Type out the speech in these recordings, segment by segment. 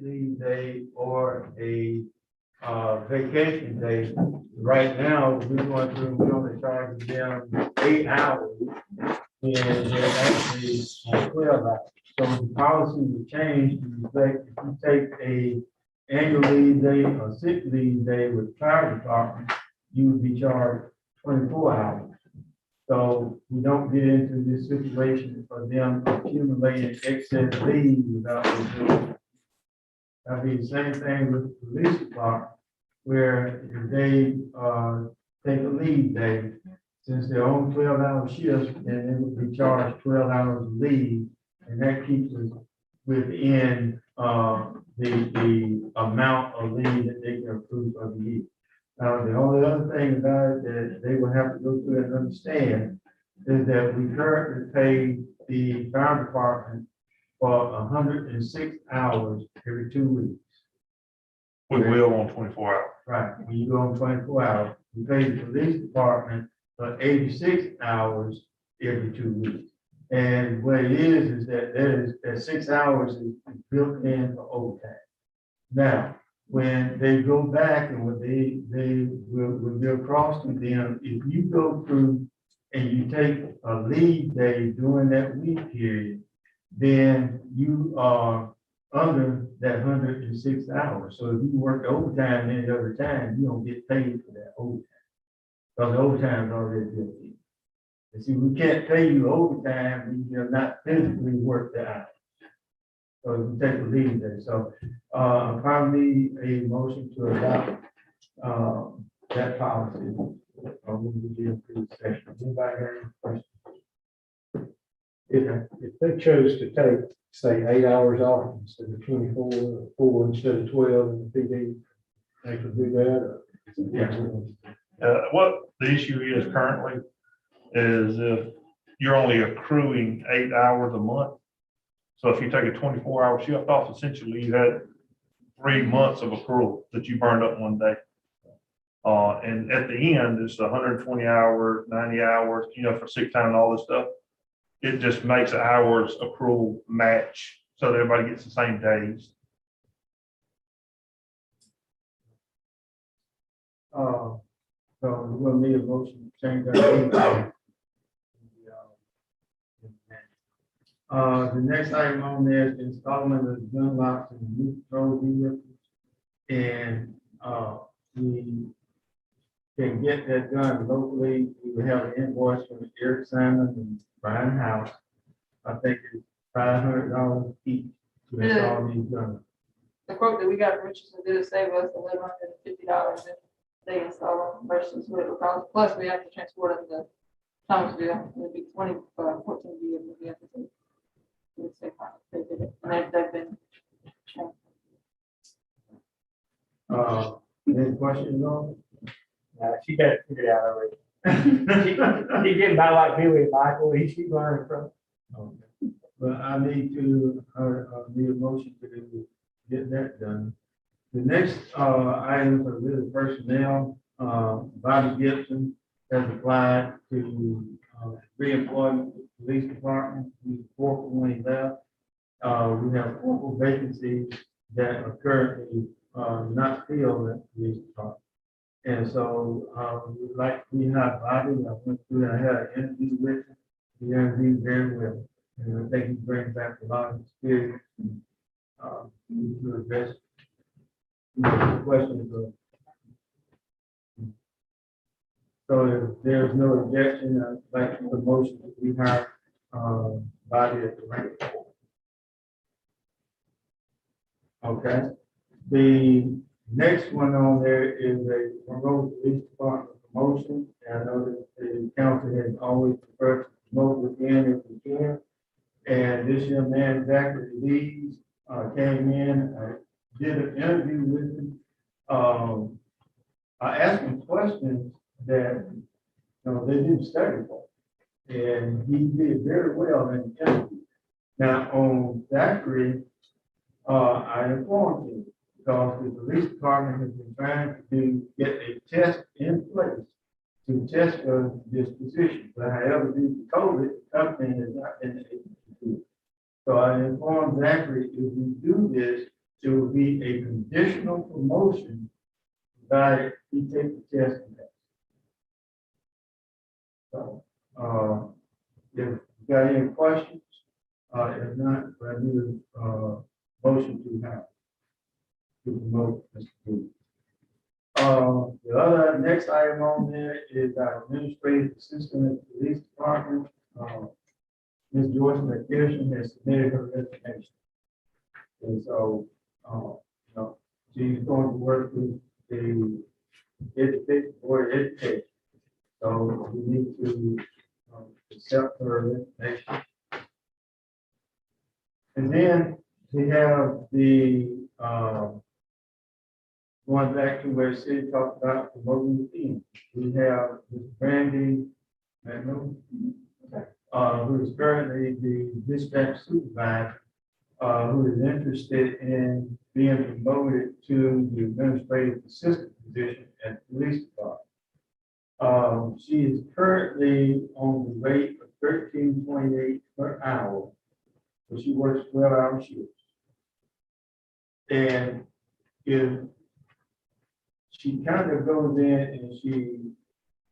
leave day or a vacation day. Right now, we're going through, we only charge them 8 hours, and they're actually on 12 hours. So the policy would change to reflect if you take a annual leave day or sick leave day with fire department, you would be charged 24 hours. So we don't get into this situation for them accumulating excess leave without reserve. That'd be the same thing with the police department, where if they take a leave day, since they're on 12-hour shifts, then they would be charged 12 hours of leave, and that keeps us within the amount of leave that they can accrue for the year. Now, the only other thing about it that they will have to go through and understand is that we currently pay the fire department for 106 hours every 2 weeks. We will on 24 hours. Right, when you go on 24 hours, we pay the police department for 86 hours every 2 weeks. And what it is that 6 hours is built in for overtime. Now, when they go back and when they will go across to them, if you go through and you take a leave day during that week period, then you are under that 106 hours. So if you work overtime any other time, you don't get paid for that overtime. Because the overtime is already built in. And see, we can't pay you overtime when you have not physically worked the hours. So you take the leave day. So probably a motion to adopt that policy. Or we will be in the session. Anybody have any questions? If they chose to take, say, 8 hours off instead of 24, or 4 instead of 12 in the PD, they could do that? Or, Yeah. What the issue is currently is if you're only accruing 8 hours a month. So if you take a 24-hour shift off, essentially you had 3 months of accrual that you burned up one day. And at the end, it's 120 hours, 90 hours, for sick time and all this stuff. It just makes the hours accrual match so that everybody gets the same days. So we're gonna need a motion to change that. The next item on there is installment of gun locks in the new patrol vehicles. And we can get that done locally. We will have an invoice from Eric Simon and Brian House. I think it's $500 each to install these guns. The quote that we got from Richardson did save us $1,150 if they install them versus what it would cost. Plus, we have to transport them to Thomasville. It'd be 14 vehicles we have to take. And they've been. Any questions on she got it figured out already. He's getting by like Billy and Michael. He's learning from. Okay. But I need to, need a motion to get that done. The next, items are really personnel. Bobby Gibson has applied to, reemployment with the police department. He's 4 when he left. We have 4 vacancies that are currently, not filled at the police department. And so, we have Bobby, I went through, I had an interview with him. He interviewed very well. And I think he brings back a lot of experience. To address the questions of. So if there's no objection, I'd like to motion that we hire, Bobby at the rank. Okay. The next one on there is a Monroeville Police Department promotion. And I know that the council has always preferred to promote within if we can. And this young man, Zachary Lees, came in, I did an interview with him. I asked him questions that, they didn't study for. And he did very well in the interview. Now, on Zachary, I informed him because the police department has been trying to get a test in place to test for this position. But however, due to COVID, the company has not been able to do it. So I informed Zachary, if we do this, it will be a conditional promotion, provided he takes the test. and pass. So, if you got any questions, if not, I need a motion to have to promote Mr. Booth. The other, next item on there is our administrative assistant at the police department. Ms. Joyce McPherson has submitted her resignation. And so, she's going to work with the education, board of education. So we need to accept her resignation. And then we have the, going back to where City talked about promoting the team. We have Ms. Brandy Magnolia, who is currently the dispatch supervisor, who is interested in being promoted to the administrative assistant position at the police department. She is currently on the rate of $13.28 per hour, but she works 12-hour shifts. And if she kind of goes in and she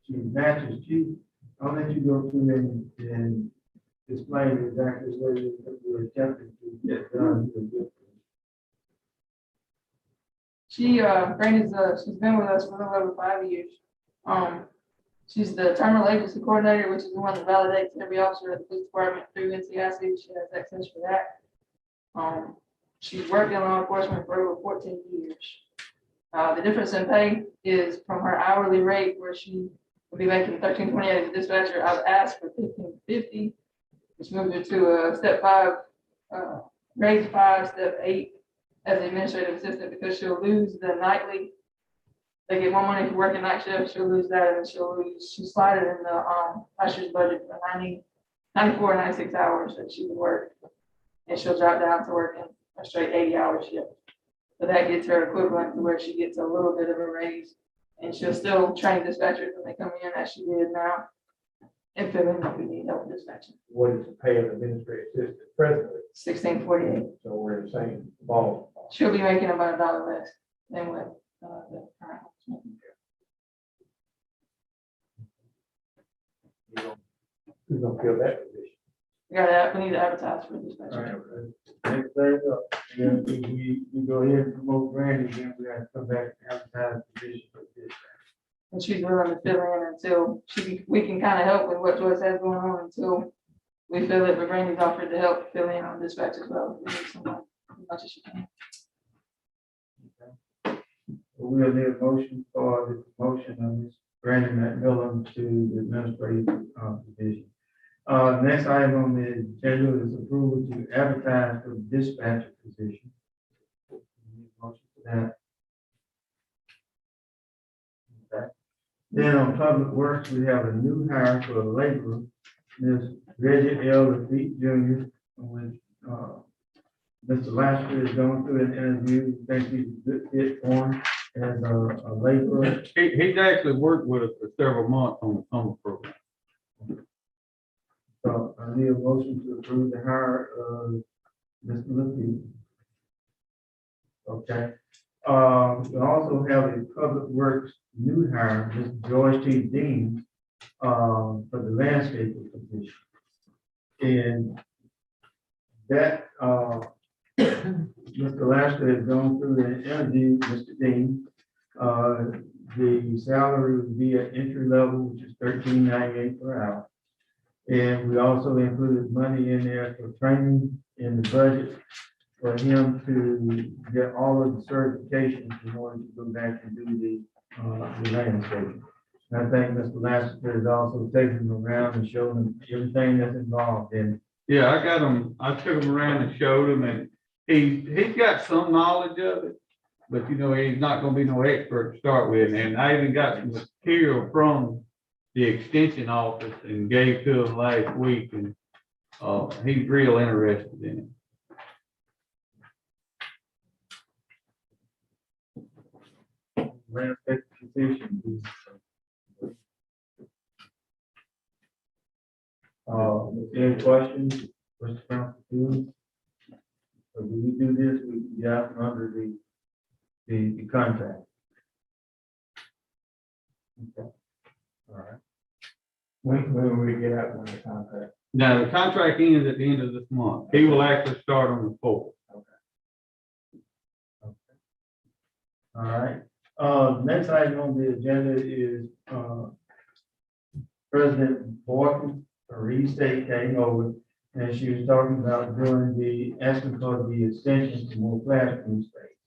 matches, I'll let you go through and explain exactly what it is that we're attempting to get done. Brandy's, she's been with us for a little over 5 years. She's the terminal agency coordinator, which is the one that validates every officer at the police department through NCIC. She has access for that. She's worked in law enforcement for over 14 years. The difference in pay is from her hourly rate, where she will be making $13.28 as a dispatcher. I've asked for $15.50, which moved her to a step 5, grade 5, step 8 as an administrative assistant, because she'll lose the nightly. They get more money for working night shift. She'll lose that, and she slided in the last year's budget for 94, 96 hours that she would work, and she'll drop down to working a straight 80-hour shift. So that gets her equivalent to where she gets a little bit of a raise, and she'll still train dispatchers when they come in, as she did now, and fill in what we need help dispatching. What is the pay of the administrative assistant presently? $16.48. So we're in the same ball. She'll be making about $1 less than what the current. Who's gonna fill that position? We need to advertise for dispatcher. Next thing up, and if we go ahead and promote Brandy, then we have to come back and advertise the position for this. And she's willing to fill in until we can kind of help with what Joyce has going on until we feel that Brandy's offered to help fill in on dispatch as well. We need someone as much as she can. We'll need a motion for the promotion of Ms. Brandy McMillan to the administrative division. Next item on the agenda is approval to advertise for the dispatcher position. Need a motion for that. Okay. Then on public works, we have a new hire for a laborer, Ms. Reggie L. Lafitte Jr., which Mr. Lasker is going through an interview. Thinks he's a good fit for him as a laborer. He's actually worked with us for several months on the summer program. So I need a motion to approve the hire of Mr. Lafitte. Okay. We also have a public works new hire, Mr. George T. Dean, for the landscaper position. And that, Mr. Lasker has gone through the interview, Mr. Dean. The salary would be at entry level, which is $13.98 per hour. And we also included money in there for training in the budget for him to get all of the certifications in order to go back and do the landscaping. And I think Mr. Lasker has also taken him around and shown him everything that's involved in it. Yeah, I took him around and showed him, and he's got some knowledge of it, but he's not gonna be no expert to start with. And I even got some material from the extension office and gave to him last week, and he's real interested in it. Landscape position. Any questions, Mr. Council? So when we do this, we can get out from under the contract. Okay. All right. When will we get out on the contract? Now, the contract ends at the end of this month. He will actually start on the 4th. All right, next item on the agenda is, President Borton, Reed State came over, and she was talking about asking for the extension to more classroom space.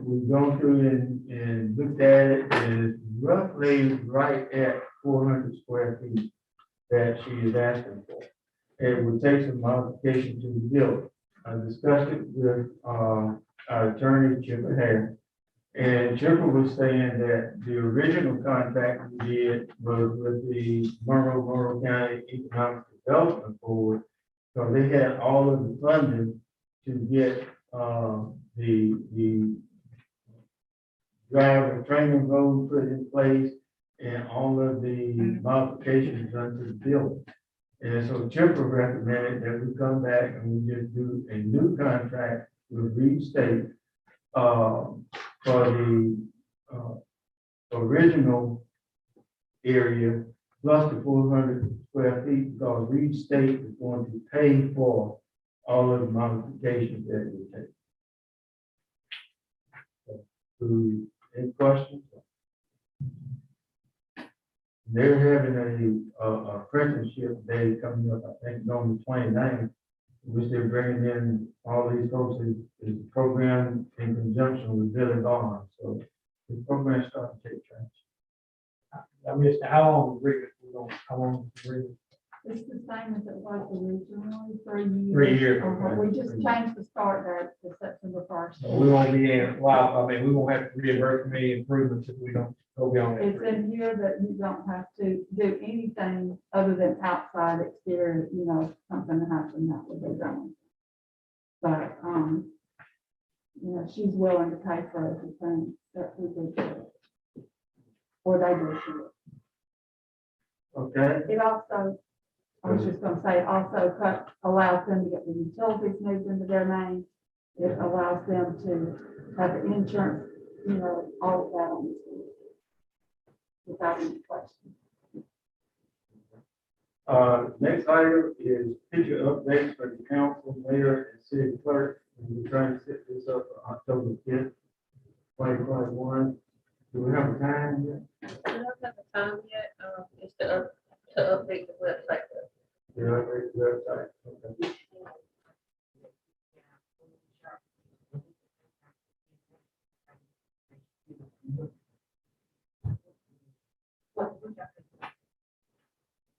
We've gone through and looked at it, and it's roughly right at 400 square feet that she is asking for. It would take some modification to the building. I discussed it with, our attorney, Chipper Harris. And Chipper was saying that the original contract we did was with the Monroe County Economic Development Board. So they had all of the funding to get, the driver training road put in place and all of the modifications done to the building. And so Chipper recommended that we come back and we just do a new contract with Reed State, for the, original area plus the 400 square feet, because Reed State is going to pay for all of the modifications that we take. Any questions? They're having a apprenticeship day coming up, I think, on the 29th, which they're bringing in all these folks is a program in conjunction with Billy Barnes. So the program starting to take traction. I missed, how long, Rick, how long, Rick? It's the same as it was originally, 3 years. 3 years, We just changed the start date to September 1st. So we won't be in, well, I mean, we won't have to reimburse any improvements if we don't go beyond that. It's in here that you don't have to do anything other than outside exterior, you know, something to happen that would be done. But, you know, she's willing to pay for everything that we do. Or they do. Okay, It also, I was just gonna say, also allows them to get the utilities moved into their name. It allows them to have the insurance, you know, all of that on this. Without any question. next item is picture updates for the council, mayor, and city clerk. And we're trying to set this up for October 5th, 2021. Do we have a time yet? We don't have a time yet, it's to update the website. Yeah, the website. Okay.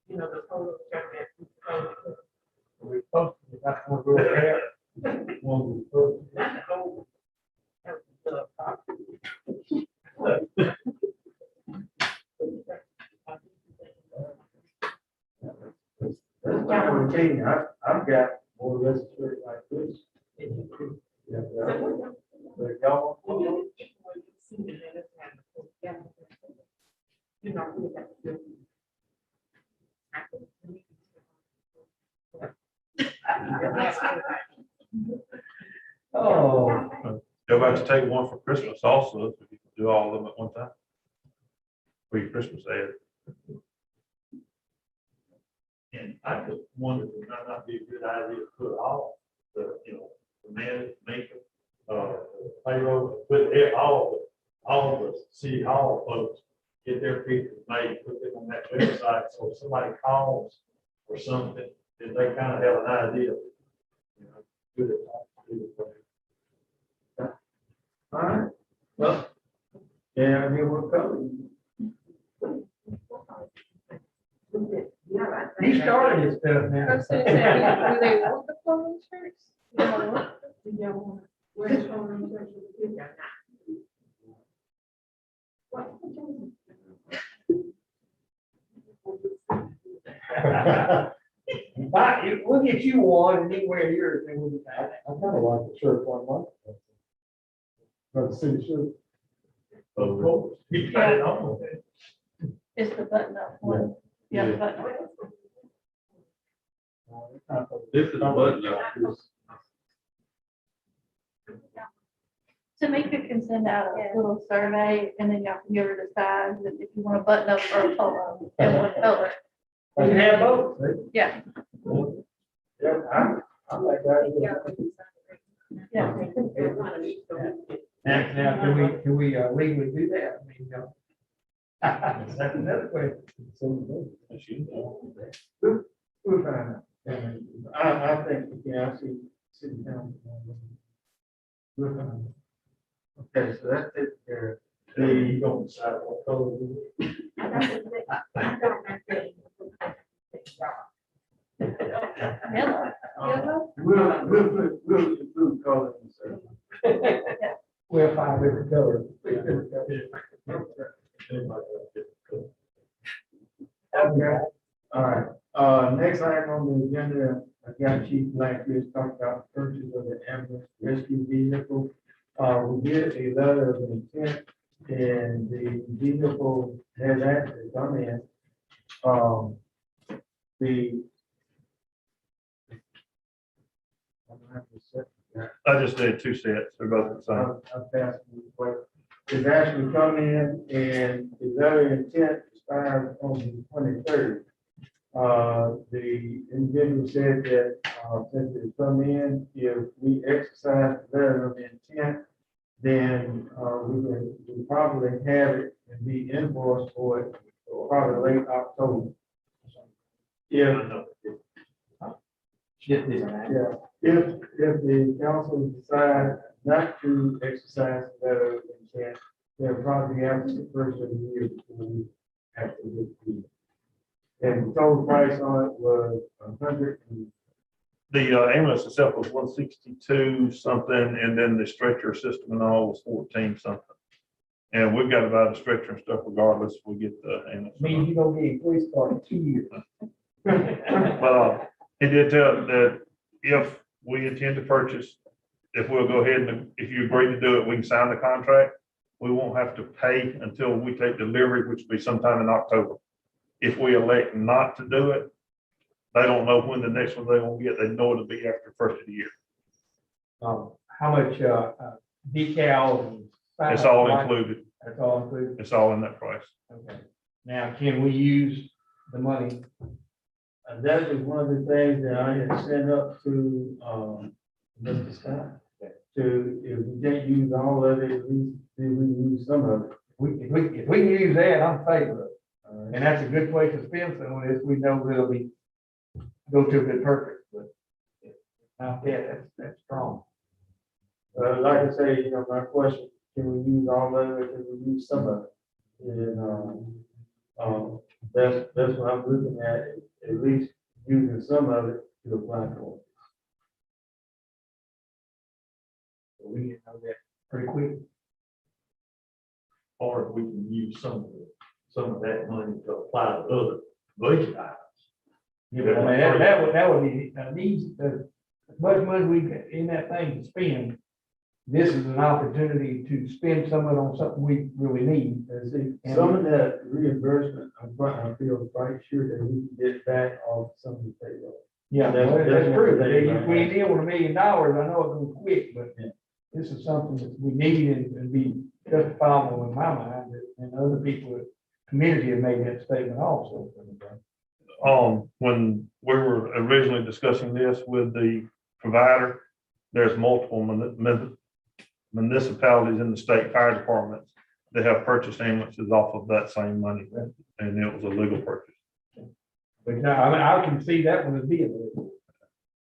You know, the whole. We're supposed to, that's one real rare. One we're supposed That's my routine. I've got more or less a shirt like this. Yeah, but y'all, You know, we have to do. Oh. Go back to take one for Christmas also, if you can do all of them at one time. For your Christmas ad. And I just wondered, it might not be a good idea to put all the, you know, the man, makeup, payroll, put it, all the city hall folks, get their pictures made, put them on that website, so if somebody calls or something, then they kind of have an idea. You know, do it. all right. Well, yeah, I mean, we're coming. He started his stuff I now. was gonna say, do they want the clothing shirts? Where's the phone? We'll get you one and then wear yours and we'll be back. I kind of like the shirt one month. But the city shirt. Of course, he got it on. It's the button up one. Yeah, the button up. This is a button up. Tamika can send out Yeah. a little survey and then y'all can give her the size and if you want a button up or a polo and one color. You can have both. Right? Yeah. Yeah, I like that. Yeah. Now, can we legally do that? I mean, that's another question. We'll find out. I think, yeah, I see, council. We'll find out. Okay, so that's it there. You don't decide what color it is. Hello. We'll include colors and stuff. We'll find different colors. Okay, all right. Next item on the agenda, I got Chief Blackfish talk about the purchase of the ambulance rescue vehicle. We did a letter of intent and the vehicle has actually come in. The. I just did 2 sets, they're both the same. I'll pass you the question. It's actually come in and the letter of intent expires on the 23rd. The individual said that, since it's come in, if we exercise the letter of intent, then, we probably have it and be invoiced for it probably late October. Yeah. Yeah, if the council decide not to exercise the letter of intent, they'll probably have the first of the year before we have to do it. And the total price on it was $100. The ambulance itself was 162 something, and then the stretcher system and all was 14 something. And we've got about a stretcher and stuff regardless if we get the ambulance. Means you're gonna get a police car in 2 years. But he did tell that if we intend to purchase, if we'll go ahead and if you agree to do it, we can sign the contract. We won't have to pay until we take delivery, which will be sometime in October. If we elect not to do it, they don't know when the next one they're gonna get. They know it'll be after the first of the year. How much, decals and. It's all included. That's all included? It's all in that price. Okay. Now, can we use the money? That is one of the things that I had sent up to, Mr. Scott. To, if we can't use all of it, at least we use some of it. If we can use that, I'm favorable. And that's a good place to spend some of this. We know we'll be, go to a good purpose, but. That's strong. Like I say, my question, can we use all of it, can we use some of it? And, that's what I'm looking at least using some of it to apply for. We need to know that pretty quick. Or if we can use some of that money to apply to other budget items. Yeah, but I mean, that would be, these, as much money we get in that thing to spend, this is an opportunity to spend some of it on something we really need. And see, some of that reimbursement, I feel quite sure that we can get back off some of the payroll. Yeah, That's true. what If we deal with $1 million, I know it goes quick, but this is something that we need and be justifiable in my mind, and other people, in the community have made that statement also. When we were originally discussing this with the provider, there's multiple municipalities in the state fire departments that have purchased ambulances off of that same money, and it was a legal purchase. But now, I mean, I can see that one as being illegal.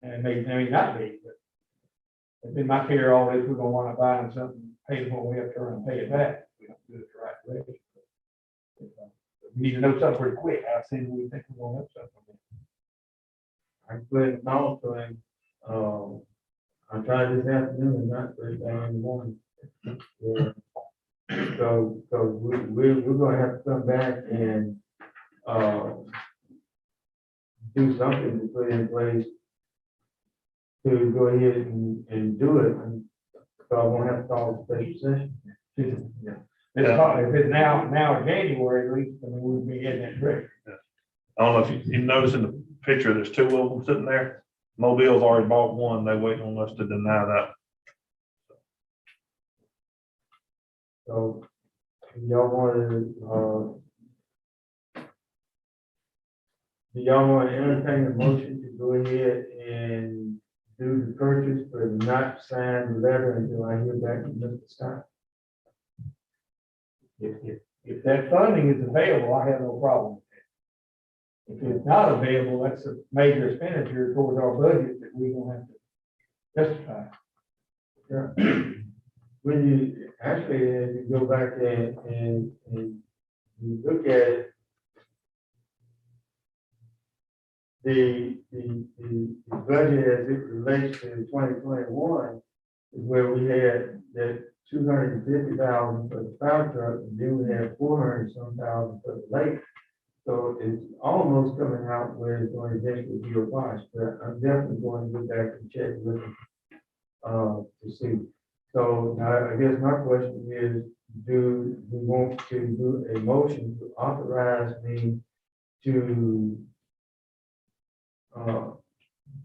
And maybe not be, but if in my care, all this, we're gonna wanna buy something, pay what we have to turn and pay it back. We don't do it the right way. We need to know something pretty quick. I see we think we're gonna know something. I put it on to him, I tried this afternoon and not first thing in the morning. Yeah. So we're gonna have to come back and, do something to put in place to go ahead and do it, and so I won't have to call a special session. Yeah. If it's now in January, at least, I mean, we'll be in that direction. I don't know if you notice in the picture, there's 2 of them sitting there. Mobile's already bought one. They're waiting on us to deny that. So, y'all want do y'all want to entertain a motion to go ahead and do the purchase, but not sign the letter until I hear back from Mr. Scott? If that funding is available, I have no problem with it. If it's not available, that's a major expenditure towards our budget that we're gonna have to justify. When you, actually, if you go back and you look at it, the budget as it relates to 2021 is where we had that 250,000 for the fire truck, and then we had 400 some thousand for the lake. So it's almost coming out where it's going to eventually be a wash, but I'm definitely going to go back and check with them to see. So I guess my question is, do we want to do a motion to authorize me to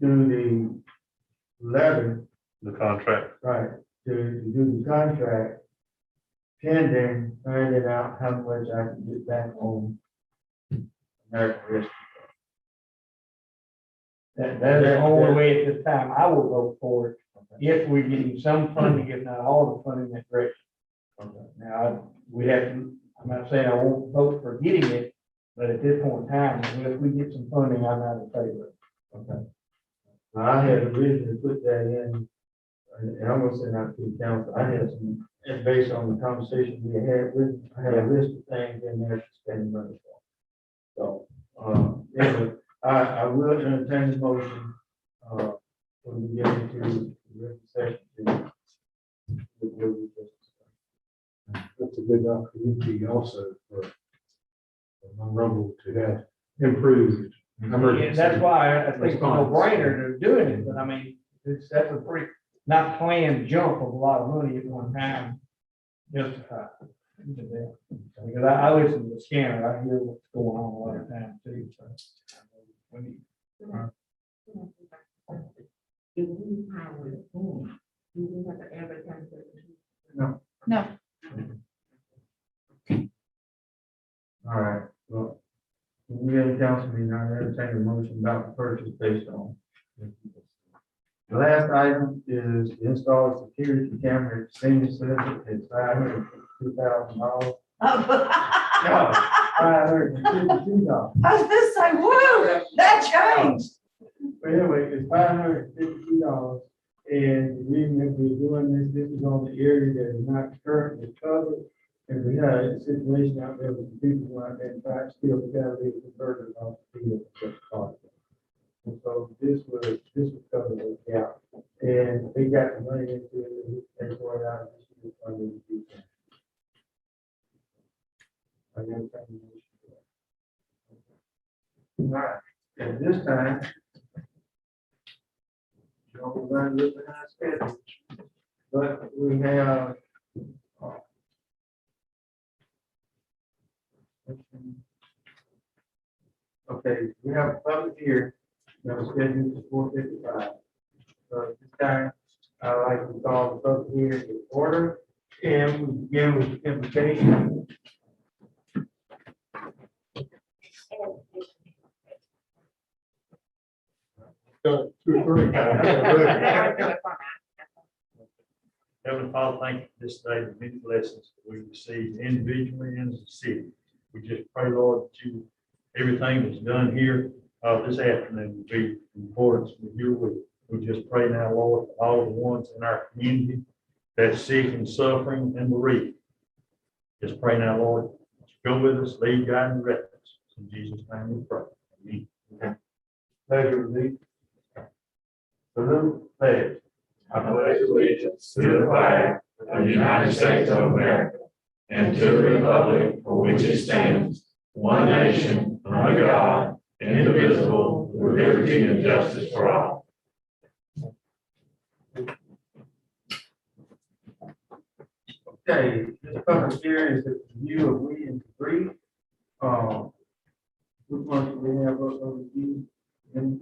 do the letter, The contract. right, to do the contract, pending finding out how much I can get back on American Rescue. That is the only way at this time I will vote for it, if we're getting some funding, if not all the funding that direction. Now, we have to, I'm not saying I won't vote for getting it, but at this point in time, if we get some funding, I'm not in favor of it. Okay. Now, I had originally put that in, and I'm gonna send out to the council, I had some, and based on the conversation we had with, I had a list of things in there to spend money for. So, anyway, I will entertain the motion, when we get into the written session. That's a good opportunity also for Monroeville to have improved. And that's why I think it's a no-brainer to doing it, but I mean, that's a pretty, not planned jump of a lot of money at one time. Justified. Because I listen to the scanner, I hear what's going on a lot of times too, so. we need- No, All right, well, we have a council meeting, I entertain a motion about the purchase based on. The last item is to install a security camera at senior center, it's $552,000. No, $552. I was just say, whoa, that changed. But anyway, it's $552, and the reason that we're doing this is on the area that is not currently covered. And we had a situation out there with the people out there trying to steal the catalytic converter off the field. Just part of it. And so this was cover the gap, and they got the money into it, and they poured out of this year's funding. I got a motion for that. All right, at this time, we're running a little behind schedule, but we have okay, we have a public here that was scheduled for 4:55. So at this time, I'd like to call the public hearing to order, and we begin with the invocation. Two or three. Heavenly Father, thank you for this day, the many blessings that we received individually and as a city. We just pray, Lord, that you, everything that's done here this afternoon will be in accordance with your will. We just pray now, Lord, for all the ones in our community that's sick and suffering and bereaved. Just pray now, Lord, go with us, lead, guide, and direct us. In Jesus' name we pray. Amen. Pleasure to meet. Salute, pledge. I pledge allegiance to the flag of the United States of America and to the republic for which it stands, one nation, under God, indivisible, with liberty and justice for all. Okay, this public hearing is a review of weed and debris. Which ones do we have over review? And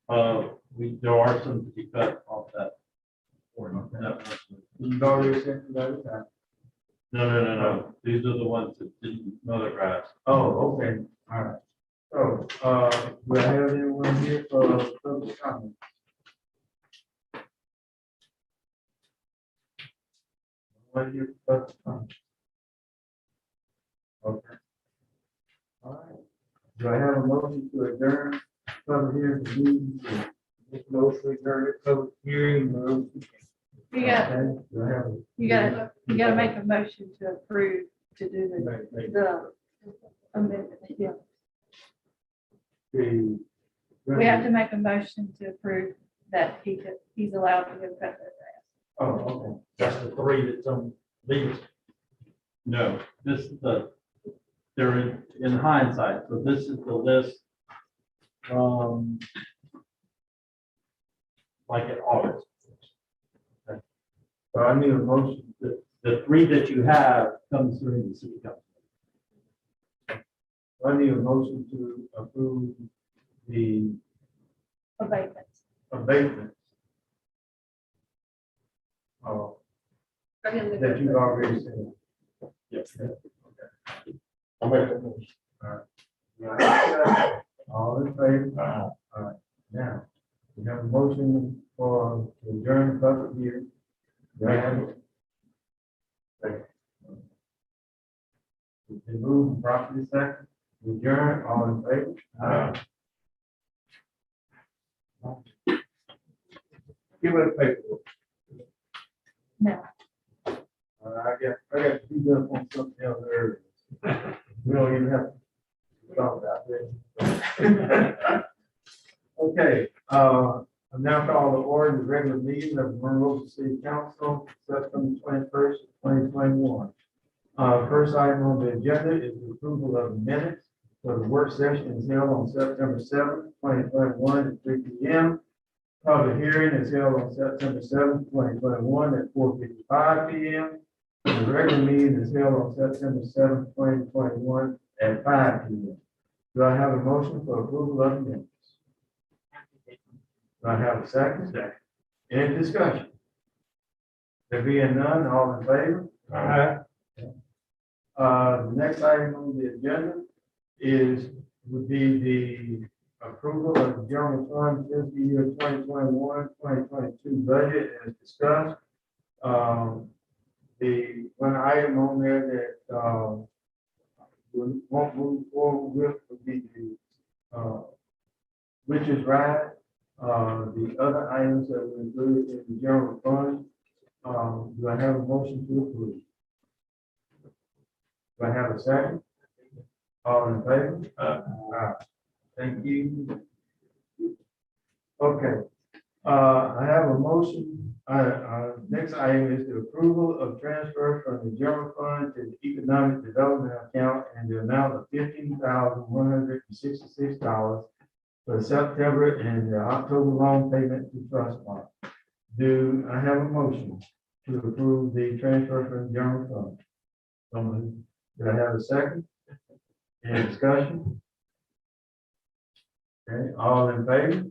There are some to be cut off that. you've already sent the letter out. No. These are the ones that didn't know their grass. Oh, okay, all right. So, do I have anyone here for public comment? One here for public comment? Okay. All right. Do I have a motion to adjourn public hearing? Motion to adjourn the public hearing. You got, Okay, do I have a- you gotta make a motion to approve to do the amendment, yeah. We have to make a motion to approve that he's allowed to go cut that grass. Oh, okay. That's the three that's on these. No, this is they're in hindsight, so this is the list from like in August. So I need a motion. The three that you have comes through the city council. I need a motion to approve the Abatements. abatements. That you've already said. Yes. I'll make that motion. All in favor? All right, now, we have a motion for to adjourn the public hearing. Do I have it? Second. It's been moved and properly second. We adjourn, all in favor? Give it a paperwork. No. I got to beat up on something else earlier. We don't even have to talk about this. Okay, I now call the order the regular meeting of the Monroeville City Council, September 21st, 2021. First item on the agenda is the approval of minutes for the work session is held on September 7th, 2021 at 3 p.m. Public hearing is held on September 7th, 2021 at 4:55 p.m. The regular meeting is held on September 7th, 2021 at 5 p.m. Do I have a motion for approval of the minutes? Do I have a second? Second. Any discussion? There being none, all in favor? The next item on the agenda would be the approval of the general fund fiscal year 2021-2022 budget as discussed. The one item on there that we won't move forward with would be the Richards Ride. The other items that were included in the general fund, do I have a motion to approve? Do I have a second? All in favor? Thank you. Okay, I have a motion. Next item is the approval of transfer from the general fund to the economic development account and the amount of $15,166 for September and the October loan payment to trust fund. Do I have a motion to approve the transfer from the general fund? Do I have a second? Any discussion? Okay, all in favor?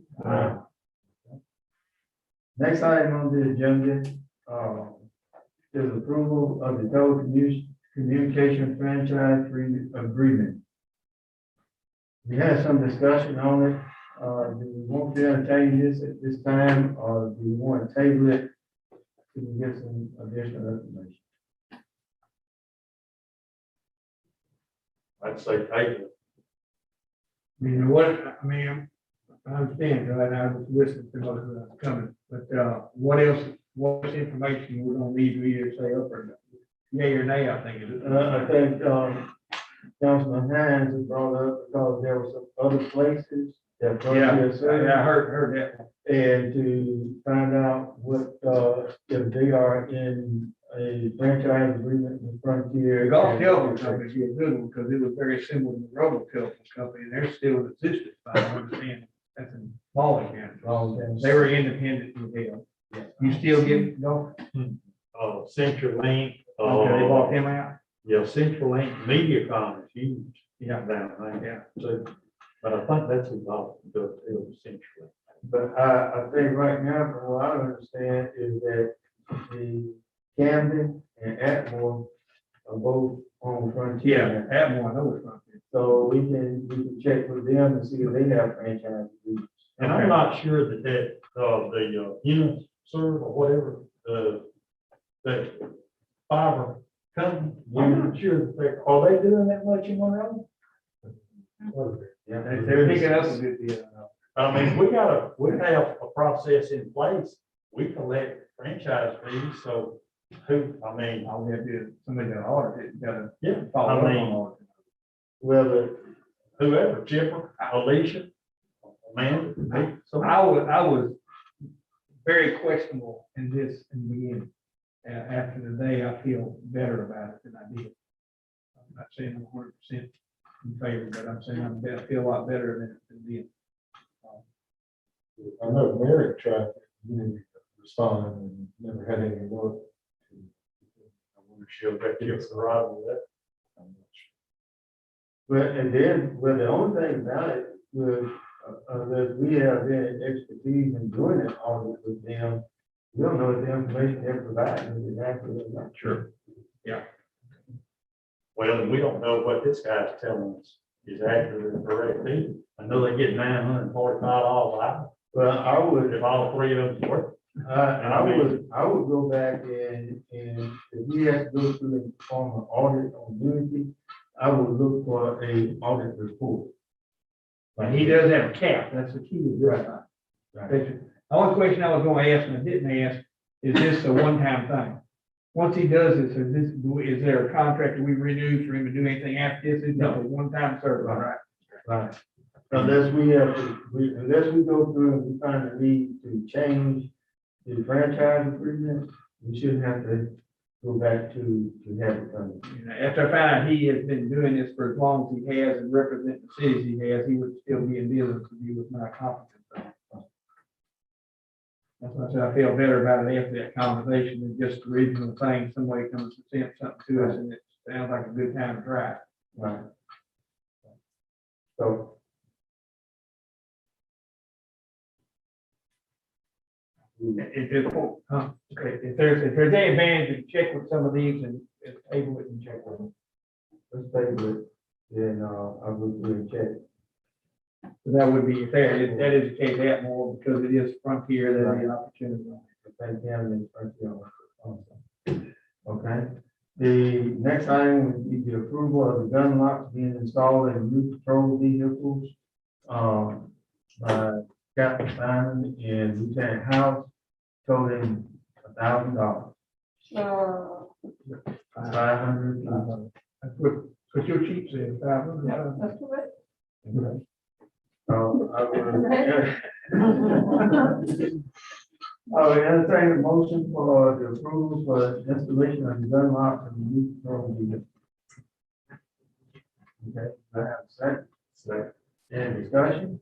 Next item on the agenda is approval of the telecommunication franchise agreement. We had some discussion on it. Do we want to entertain this at this time, or do we want to table it to get some additional information? I'd say table. I understand, right? I was listening to what was coming, but, what's information we're gonna need to either say up or down? Yea or nay, I think it is. I think Councilman Hines has brought up because there were some other places that. Yeah, I heard that. And to find out what, if they are in a franchise agreement with Frontier. The golf telephone company is a good one, because it was very similar to the Robo telephone company, and they're still in existence, I understand. That's in Baldwin County. They were independent from them. You still get golf? CenturyLink. Okay, they bought them out? Yeah, CenturyLink MediaCom is huge. Yeah. Down there. Yeah. So, but I think that's involved, it was CenturyLink. But I think right now, from what I understand, is that the Camden and Atmore are both on Frontier. Yeah, have one, I know it's not. So we can check with them and see if they have franchise agreements. And I'm not sure that the unit serve or whatever, that fiber company, I'm not sure that are they doing that much in Monroe? Yeah, They're picking us a good deal. I mean, we have a process in place. We collect franchise fees, so I mean, I'll have to, somebody got to audit it, gotta yeah, follow I up on mean, all Whether, whoever, Chipper, Alicia, Amanda, me, so. I was very questionable in this in the beginning. After the day, I feel better about it than I did. I'm not saying I'm 100% in favor, but I'm saying I feel a lot better than then. I know Mary tried, to respond and never had any luck. I wonder if she'll back give us a ride with that. I'm not sure. well, and then, well, the only thing about it was, that we have any expertise in doing an audit with them. We don't know if the information they're providing is accurate or not. Sure. Yeah. Well, and we don't know what this guy's telling us is accurate and correct either. I know they get $945 an hour. Well, I would, If all three of them work. I would go back and if we had to go through and perform an audit on Unity, I would look for a audit report. But he does have a cap, that's the key to this. Right. The only question I was gonna ask and I didn't ask, is this a one-time thing? Once he does this, is there a contract that we renew for him to do anything after this? Is it a one-time service, right? Right. Unless unless we go through and we find a need to change the franchise agreement, we shouldn't have to go back to have it done. You know, after I found out he has been doing this for as long as he has and representing the cities he has, he would still be in business if he was not competent. That's why I said I feel better about it after that conversation than just the regional thing. Somebody comes to send something to us and it sounds like a good time to try. Right. So. If there's any advantage to check with some of these and table it and check with them. Let's table it, then, I'll go through and check. So that would be fair. That is the case at more because it is Frontier, there is an opportunity. Thank you, and thank you also. Okay, the next item would be the approval of the gun locks being installed in new patrol vehicles. By Captain Simon and Lieutenant House, totaling $1,000. 500. That's what your chief said, 500. Yeah, that's correct. I would entertain a motion for the approval for installation of the gun locks in the new patrol vehicle. Okay, I have a second. Second. Any discussion?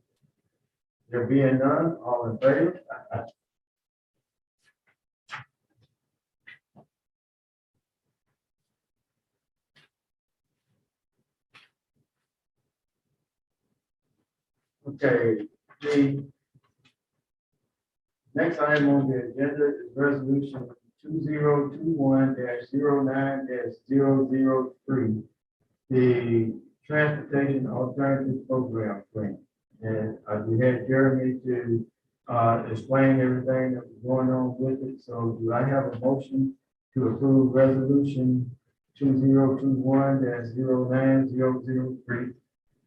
There being none, all in favor? Okay, the next item on the agenda is resolution 2021-09-003, the Transportation Alternative Program Grant. And we had Jeremy to explain everything that was going on with it. So do I have a motion to approve resolution 2021-09-003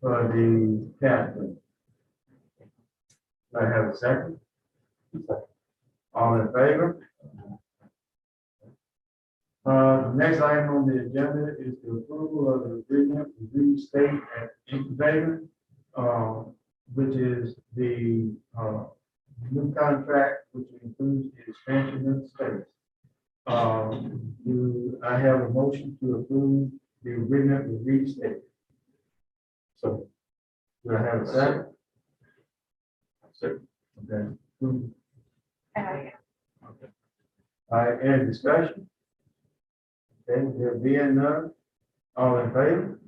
for the captain? Do I have a second? All in favor? The next item on the agenda is the approval of the agreement with Reed State and Incubator, which is the new contract, which includes the expansion of space. I have a motion to approve the agreement with Reed State. So, do I have a second? Okay. All right, any discussion? Okay, there being none, all in favor?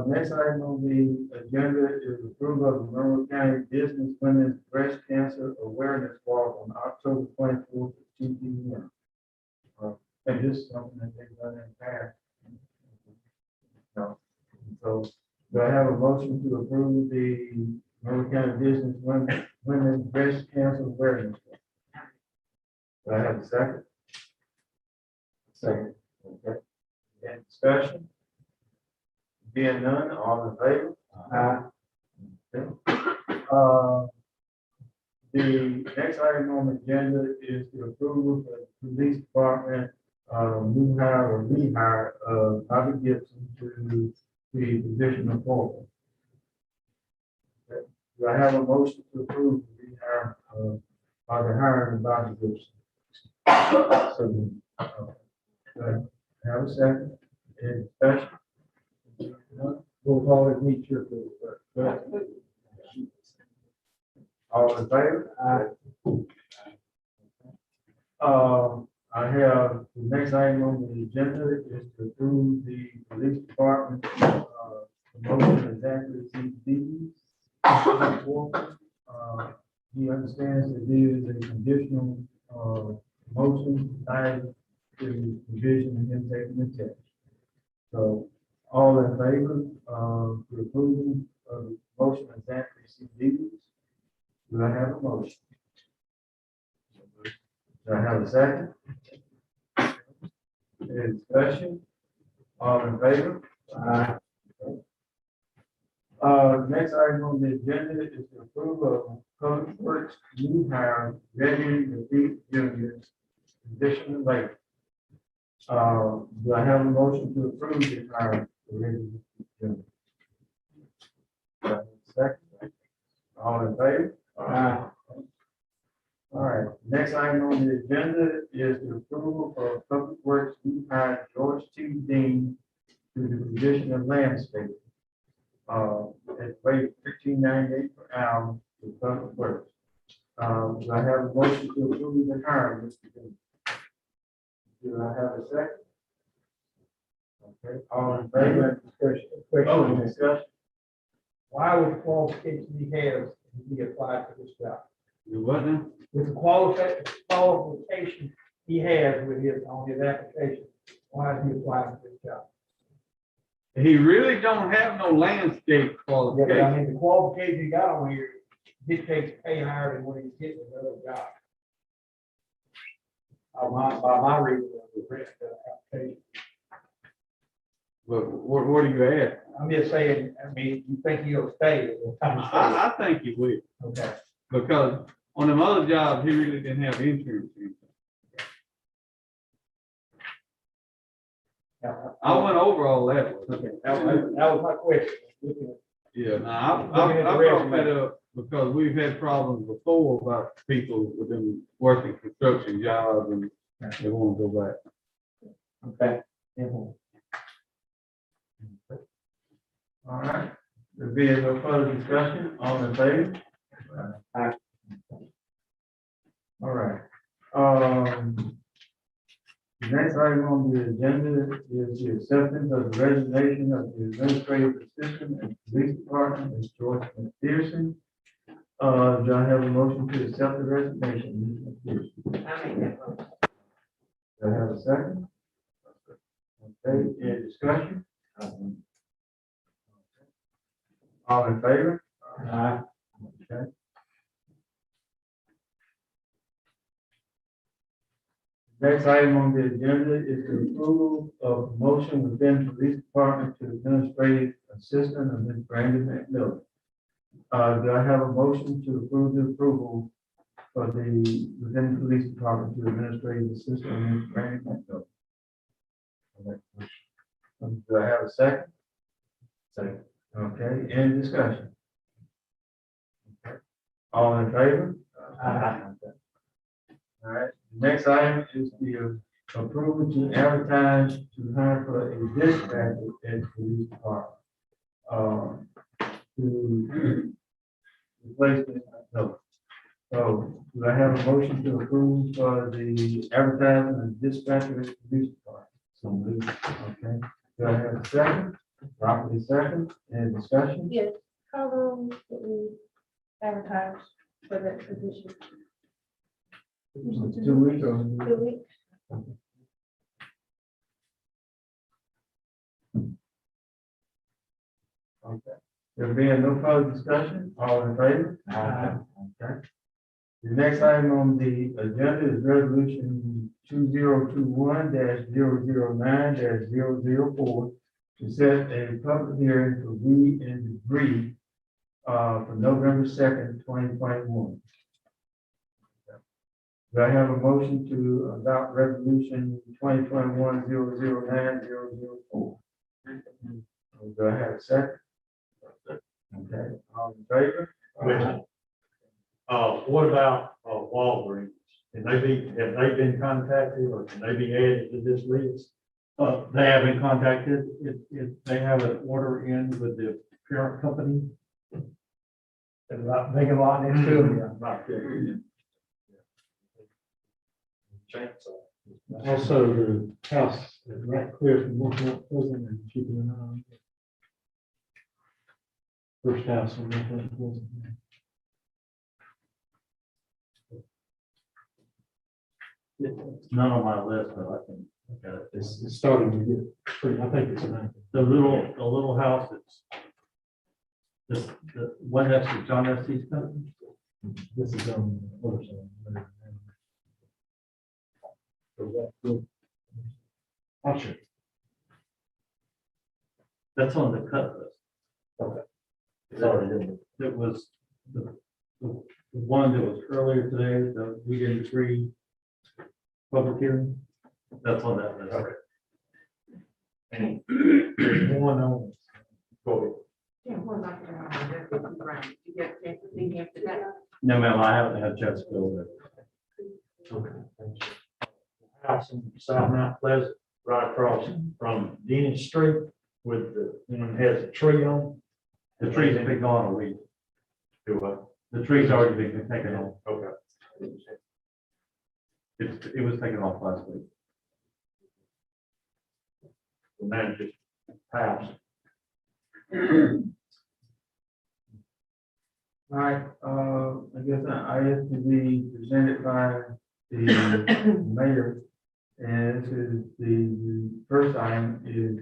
Next item on the agenda is approval of the Monroe County Business Women's Breast Cancer Awareness Walk on October 24th at 2 p.m. Thank this is something that they've done in the past. No. So, do I have a motion to approve the Monroe County Business Women's Breast Cancer Awareness Day? Do I have a second? Second. Okay. Any discussion? Being none, all in favor? Okay. The next item on the agenda is the approval for the police department, new hire or rehire of Bobby Gibson to the position of foreman. Do I have a motion to approve the rehire of, or the hiring of Bobby Gibson? So, do I have a second? Any discussion? We'll call it meet your. All in favor? I have, the next item on the agenda is to approve the police department, promotion of Zachary C. He understands that this is a conditional, motion tied to division and him taking the test. So, all in favor of the approval of the motion of Zachary C. Do I have a motion? Do I have a second? Any discussion? All in favor? Next item on the agenda is the approval of Public Works new hire Reggie DePete Jr. Position of labor. Do I have a motion to approve the hire for Reggie Jr.? Do I have a second? All in favor? All right, next item on the agenda is the approval of Public Works new hire George T. Dean to the position of landscaper. At rate $15.98 per hour for Public Works. Do I have a motion to approve the hiring, Mr. Dean? Do I have a second? Okay, all in favor? Discussion. Why would the qualifications he has, he applied for this job? You what now? With the qualification he has with his, on his application, why is he applying for this job? He really don't have no landscape Yeah, but I qualification. mean, the qualification he got on here dictates pay higher than what he's getting with other job. By my reading of the written application. But what do you ask? I'm just saying, I mean, you think he'll stay? I think he will, Okay. because on them other jobs, he really didn't have insurance. I went over all that. Okay, that was my question. Yeah, now, Looking at the I brought resume. that up because we've had problems before about people with them working construction jobs and they want to go back. Okay. All right, there being no further discussion, all in favor? All right. The next item on the agenda is the acceptance of the resignation of the administrative assistant at the police department, Ms. George McPherson. Do I have a motion to accept the resignation? Ms. McPherson? I make that motion. Do I have a second? Okay, any discussion? All in favor? Okay. Next item on the agenda is the approval of promotion within the police department to administrative assistant of Ms. Brandon McMillan. Do I have a motion to approve the approval for the, within the police department to administrative assistant of Ms. Brandon McMillan? Do I have a second? Second. Okay, any discussion? Okay. All in favor? All right, the next item is the approval to advertise to hire for a dispatcher at the police department. To replace this. So, do I have a motion to approve for the advertising of dispatcher at the police department? So moved. Okay, do I have a second? Properly second, any discussion? Yes, how long did we advertise for that position? 2 weeks or? 2 weeks? Okay. There being no further discussion, all in favor? Okay. The next item on the agenda is resolution 2021-009-004 to set a public hearing for weed and debris for November 2nd, 2021. Do I have a motion to adopt resolution 2021-009-004? Do I have a second? Okay, all in favor? Question. What about, Walgreens? Have they been contacted or can they be added to this list? They have been contacted, if they have an order in with the parent company. There's a lot, vacant lot next to it. Right there. Chainsaw. Also, the house is right clear from North Pleasant and keeping an eye on it. First house on North Pleasant. It's not on my list, but I can look at it. It's starting to get pretty, I think it's an. The little house that's, the one next to John F.C.'s company. This is on the other side. I'll check. That's on the cut list. It's already in. It was the one that was earlier today, the weed and debris public hearing. That's on that list. There's one on. Go ahead. Yeah, what about the ground? You get a chance to see him today? No, ma'am, I haven't had a chance to go there. Okay, thank you. House in South Mount Pleasant, right across from Dennis Street with the, has a tree on. The trees have been gone a week. Do what? The tree's already been taken off. Okay. It was taken off last week. The man just passed. All right, I guess I have to be presented by the mayor. And this is the first item is,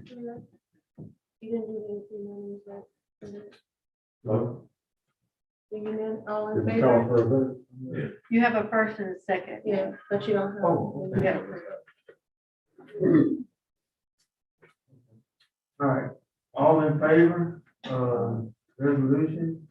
You didn't do anything on that. Do you know, all in Did you favor? call for a vote? You have a first and a second. Yeah, but you don't have. Oh, okay. Yeah. all right, all in favor, resolution?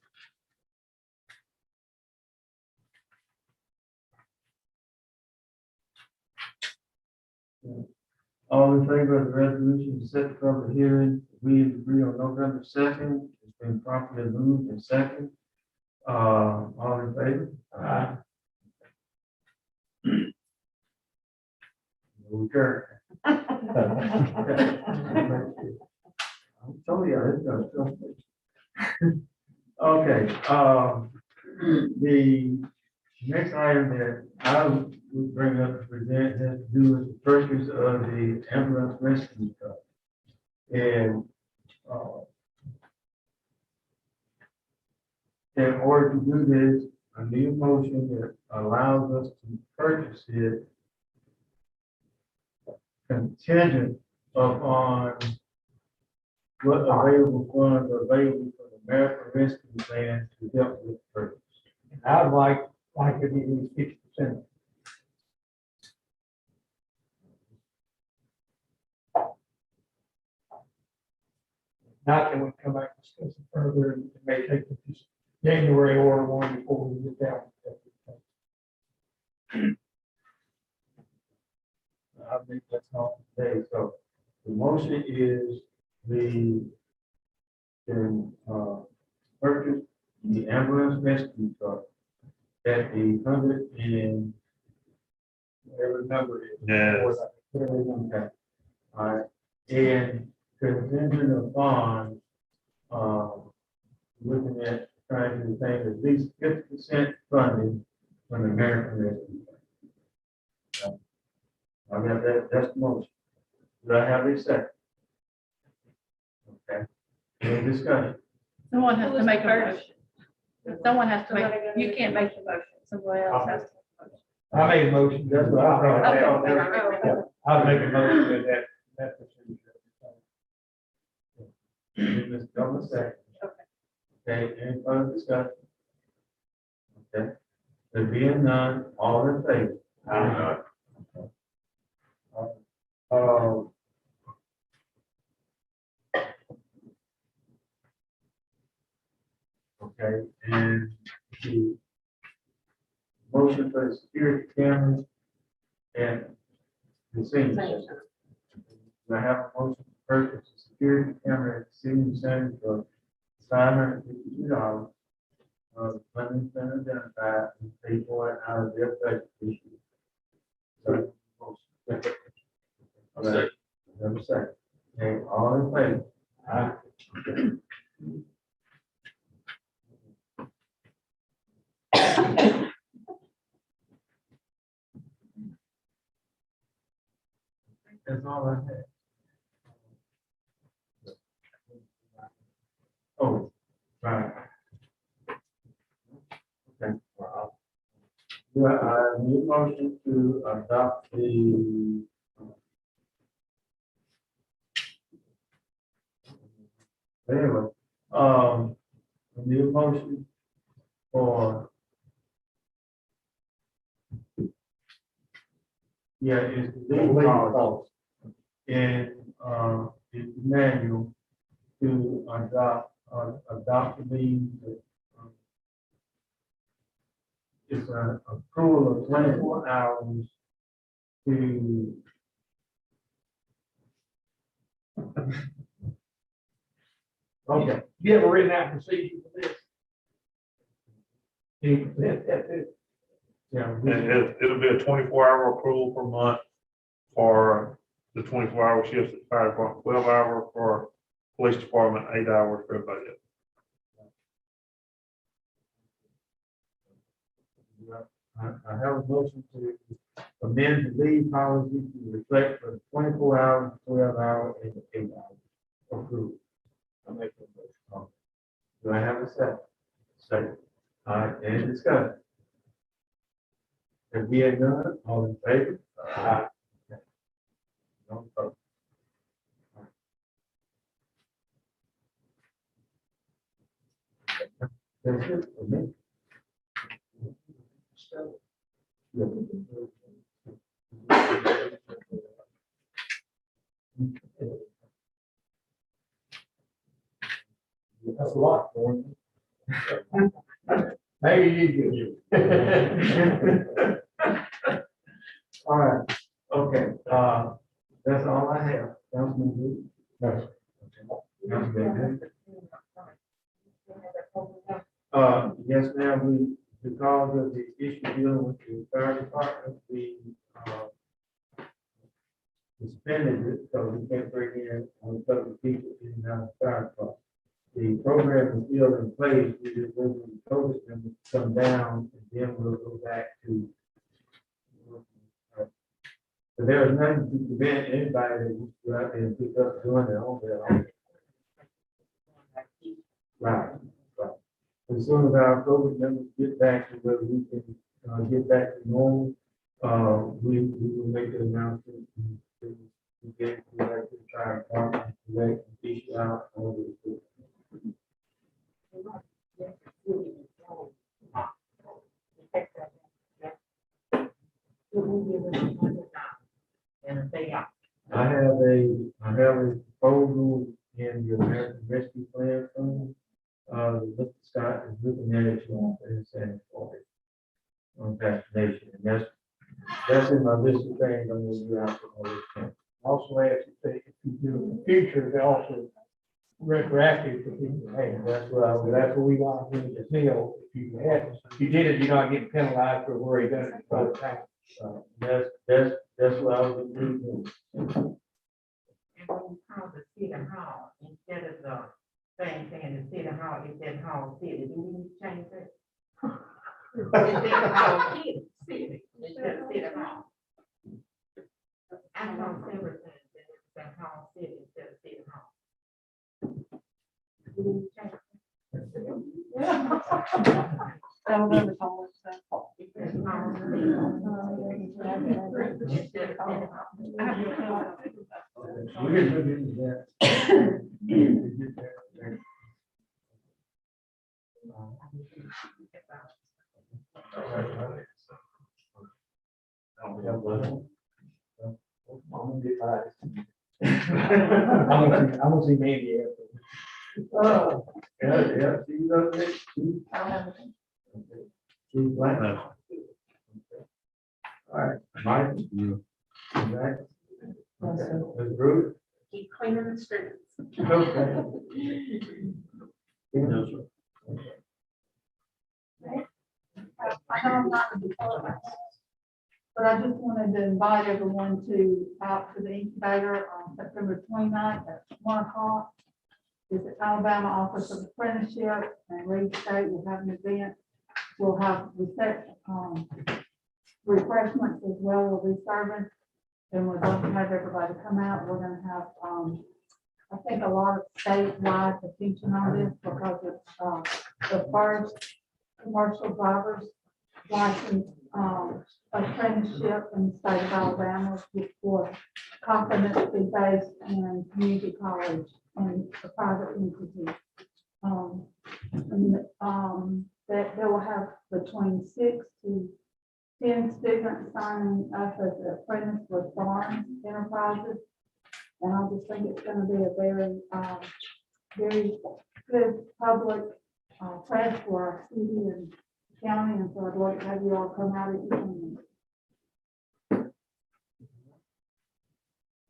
All in favor of the resolution to set the public hearing, we agree on November 2nd, it's been properly moved and second. All in favor? Aye. Okay. I told you, it's gonna trust me. Okay, the next item that I would bring up to present has to do with the purchase of the ambulance rescue truck. And, in order to do this, I need a motion that allows us to purchase it contingent upon what available funds are available for the American Rescue Plan to help with the purchase. I'd like to be at least 50%. Not that we come back and discuss it further, and it may take this January order one before we get down. I think that's all today. So the motion is the purchase the ambulance rescue truck at the 100 and whatever number it is. Yes. Whatever it is. Okay. All right, and contingent upon looking at trying to obtain at least 50% funding from the American Rescue Plan. I got that, that's the motion. Do I have a second? Okay. Any discussion? Someone has to make a motion. Someone has to make, you can't make the motion, somebody else has to. I made a motion. That's what I thought. I'll make a motion with that procedure. Ms. Thomas, second. Okay, any further discussion? Okay, there being none, all in favor? Uh, okay, and the motion for the security cameras and the senior center. Do I have a motion to purchase a security camera at the senior center for $552? Funding been identified and paid for it out of their budget this year. So, motion. All right, number second. Okay, all in favor? Aye. That's all I had. Oh, right. Okay. Well, I need a motion to adopt the anyway, I need a motion for it's the legal policy and it's the manual to adopt the leave. It's an accrual of 24 hours to okay. You ever written out procedure for this? Can you present that to? Yeah, And it'll be a 24-hour accrual per month for the 24-hour shifts at the fire department, 12-hour for police department, 8 hours for everybody else. I have a motion to amend the leave policy to reflect for 24 hours, 12 hours, and 8 hours. Approved. I make a motion. Do I have a second? Second. All right, any discussion? If we are none, all in favor? Aye. No opposed. That's it for me. That's a lot for you. Maybe you do. All right, okay, that's all I have. Councilman Booth? Yes. Councilman Booth? Yes, ma'am, because of the issue dealing with the fire department, we, suspended it, so we can't bring in other people in the fire department. The program is still in place, we just wait for the COVID numbers to come down, and then we'll go back to. But there is nothing to prevent anybody that wants to go out there and pick up doing their own. Right, right. As soon as our COVID numbers get back to where we can get back to normal, we will make the announcement. We get to like to try and park and collect and fish out all the. I have a proposal in the American Rescue Plan Fund. Mr. Scott is looking at it and saying for it on vaccination, and that's in my list of things I'm gonna do after all this time. Also, ask if you do in the future, they also retroactive for people. Hey, That's that's what we want to do this deal. If you did it, you're not getting penalized for where you done it by the time. that's what I was doing. And when you call the city hall, instead of the saying the city hall, it said hall city, do we need to change that? It said hall city, instead of city hall. I know several times that it said hall city instead of city hall. Do we need to change that? I don't know the whole stuff. It says hall city. Instead of city hall. We can look into that. I'm gonna get biased. I'm gonna see Mandy after. Oh, yeah, she does it. I don't have anything. She's black. No. All right, Mike. Zach? Okay, Ms. Bruce? Keep cleaning the streets. Okay. No, sir. I know I'm not in the photo, but I just wanted to invite everyone to out to the incubator on September 29th at 1:00. It's at Alabama Office of Apprenticeship and Reed State will have an event. We'll have refreshments as well, will be serving. And we're going to have everybody come out. We're gonna have, I think a lot of statewide attention on this because it's, the first commercial driver's license, apprenticeship in the state of Alabama for competency-based and community college and a private entity. That they will have between 6 to 10 students signing up as an apprentice with Barnes Enterprises. And I just think it's gonna be a very, very good public press for our city and county, and so I'd like to have you all come out and join me.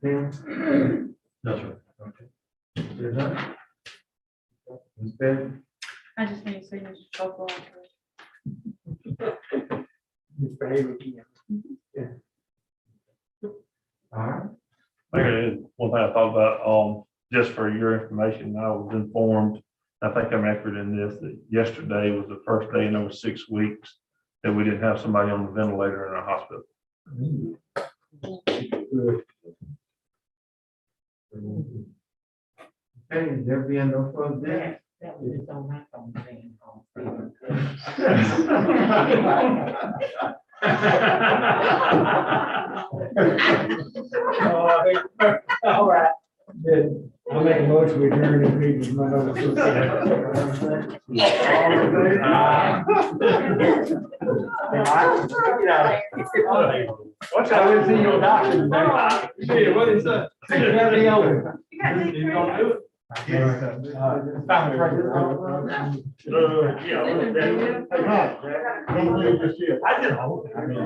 Tim? No, sir. Is that? Ms. Betty? I just need to see Mr. Choco. Misbehave again. All right. Okay, one thing I thought about, just for your information, I was informed, I think I'm accurate in this, that yesterday was the first day in over 6 weeks that we didn't have somebody on the ventilator in our hospital. Okay, there being no further business. That was just on my phone thing. All right. Then I'll make a motion to adjourn the meeting. Run over to Watch out, I didn't see your doctor today. Yeah, what is that? You gotta be over. You gonna do it? Found the I didn't hold it. I mean.